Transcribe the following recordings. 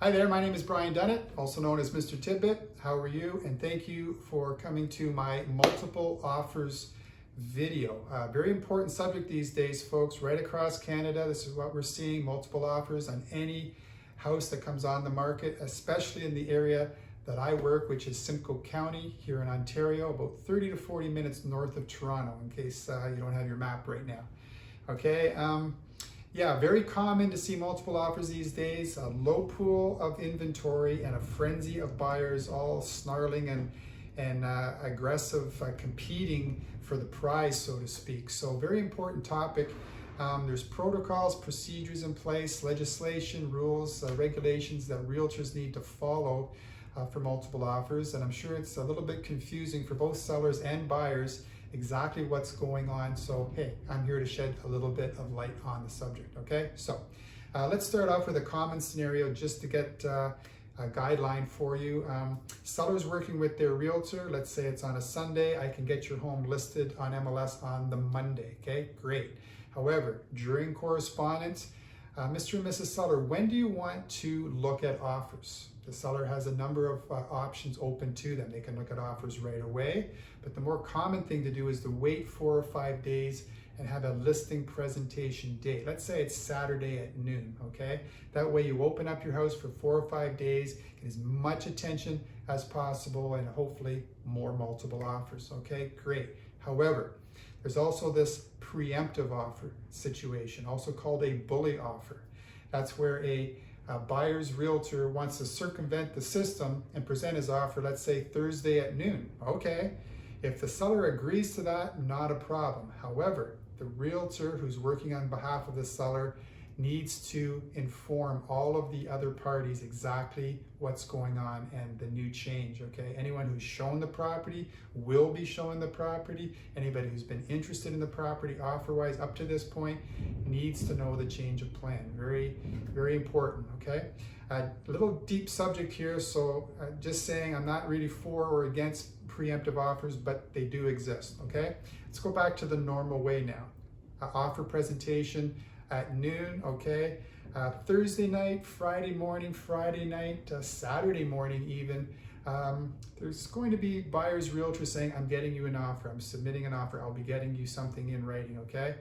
Hi there, my name is Brian Dunnett, also known as Mr. Tidbit. How are you? And thank you for coming to my multiple offers video. Very important subject these days, folks, right across Canada. This is what we're seeing, multiple offers on any house that comes on the market, especially in the area that I work, which is Simcoe County here in Ontario, about 30 to 40 minutes north of Toronto, in case you don't have your map right now. Okay. Yeah, very common to see multiple offers these days, a low pool of inventory and a frenzy of buyers all snarling and aggressive, competing for the prize, so to speak. So very important topic. There's protocols, procedures in place, legislation, rules, regulations that realtors need to follow for multiple offers. And I'm sure it's a little bit confusing for both sellers and buyers exactly what's going on. So hey, I'm here to shed a little bit of light on the subject. Okay, so let's start off with a common scenario just to get a guideline for you. Sellers working with their realtor, let's say it's on a Sunday, I can get your home listed on MLS on the Monday. Okay, great. However, during correspondence, Mr. and Mrs. Seller, when do you want to look at offers? The seller has a number of options open to them. They can look at offers right away, but the more common thing to do is to wait 4 or 5 days and have a listing presentation date. Let's say it's Saturday at noon, okay? That way you open up your house for 4 or 5 days, get as much attention as possible, and hopefully more multiple offers, okay? Great. However, there's also this preemptive offer situation, also called a bully offer. That's where a buyer's realtor wants to circumvent the system and present his offer, let's say Thursday at noon. Okay, if the seller agrees to that, not a problem. However, the realtor who's working on behalf of the seller needs to inform all of the other parties exactly what's going on and the new change, okay? Anyone who's shown the property will be showing the property. Anybody who's been interested in the property offer-wise up to this point needs to know the change of plan. Very, very important, okay? A little deep subject here, so just saying I'm not really for or against preemptive offers, but they do exist, okay? Let's go back to the normal way now. Offer presentation at noon, okay? Thursday night, Friday morning, Friday night, Saturday morning even, there's going to be buyer's realtor saying, I'm getting you an offer, I'm submitting an offer, I'll be getting you something in writing, okay?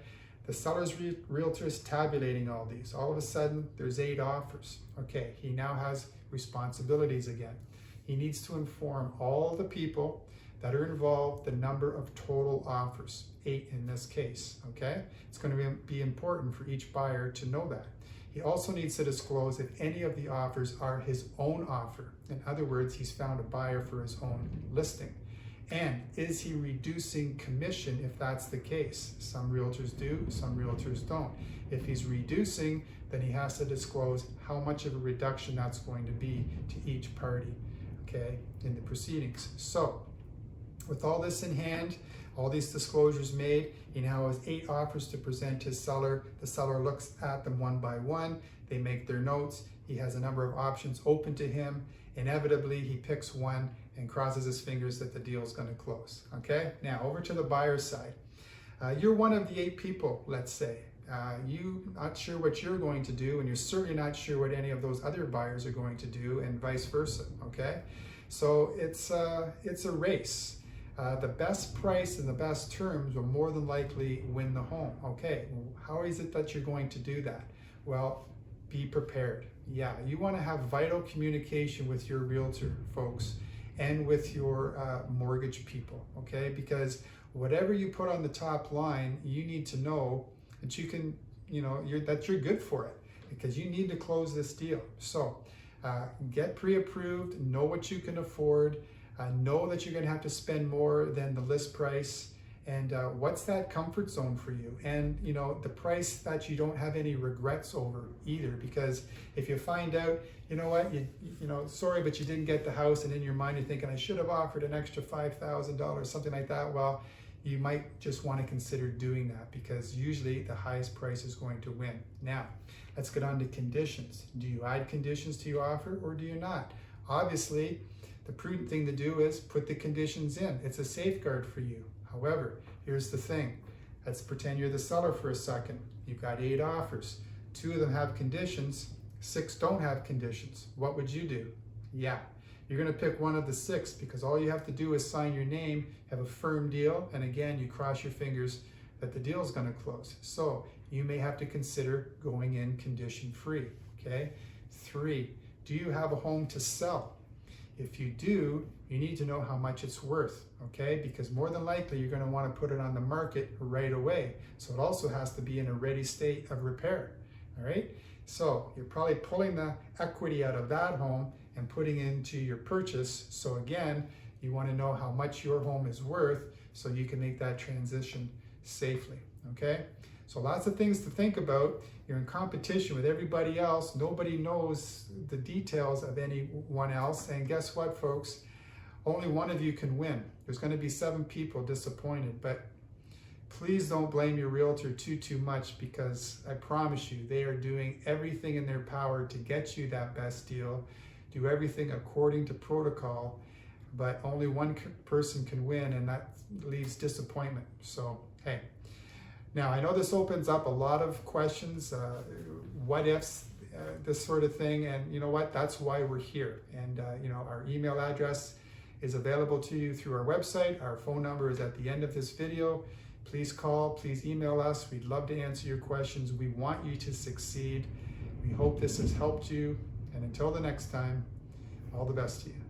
The seller's realtor is tabulating all these. All of a sudden, there's 8 offers. Okay, he now has responsibilities again. He needs to inform all the people that are involved the number of total offers, 8 in this case, okay? It's going to be important for each buyer to know that. He also needs to disclose if any of the offers are his own offer. In other words, he's found a buyer for his own listing. And is he reducing commission if that's the case? Some realtors do, some realtors don't. If he's reducing, then he has to disclose how much of a reduction that's going to be to each party, okay, in the proceedings. So, with all this in hand, all these disclosures made, he now has 8 offers to present to his seller. The seller looks at them one by one. They make their notes. He has a number of options open to him. Inevitably, he picks one and crosses his fingers that the deal is going to close. Okay, now over to the buyer's side. You're one of the 8 people, let's say. You're not sure what you're going to do, and you're certainly not sure what any of those other buyers are going to do, and vice versa. Okay, so it's a race. The best price and the best terms will more than likely win the home. Okay, how is it that you're going to do that? Well, be prepared. Yeah, you want to have vital communication with your realtor, folks, and with your mortgage people, okay? Because whatever you put on the top line, you need to know that you can, that you're good for it, because you need to close this deal. So get pre-approved, know what you can afford, know that you're going to have to spend more than the list price, and what's that comfort zone for you, and the price that you don't have any regrets over either. Because if you find out, you know what, sorry, but you didn't get the house, and in your mind you're thinking, I should have offered an extra $5,000, something like that, well, you might just want to consider doing that, because usually the highest price is going to win. Now, let's get on to conditions. Do you add conditions to your offer, or do you not? Obviously, the prudent thing to do is put the conditions in. It's a safeguard for you. However, here's the thing. Let's pretend you're the seller for a second. You've got 8 offers. 2 of them have conditions. 6 don't have conditions. What would you do? Yeah, you're going to pick one of the 6 because all you have to do is sign your name, have a firm deal, and again, you cross your fingers that the deal is going to close. So you may have to consider going in condition free. Okay. 3, do you have a home to sell? If you do, you need to know how much it's worth, okay? Because more than likely you're going to want to put it on the market right away. So it also has to be in a ready state of repair, all right? So you're probably pulling the equity out of that home and putting it into your purchase. So again, you want to know how much your home is worth so you can make that transition safely, okay? So lots of things to think about. You're in competition with everybody else. Nobody knows the details of anyone else. And guess what, folks? Only one of you can win. There's going to be 7 people disappointed, but please don't blame your realtor too much, because I promise you, they are doing everything in their power to get you that best deal, do everything according to protocol, but only one person can win, and that leaves disappointment. So, hey. Now, I know this opens up a lot of questions, what ifs, this sort of thing, and you know what, that's why we're here. And you know, our email address is available to you through our website. Our phone number is at the end of this video. Please call, please email us. We'd love to answer your questions. We want you to succeed. We hope this has helped you, and until the next time, all the best to you.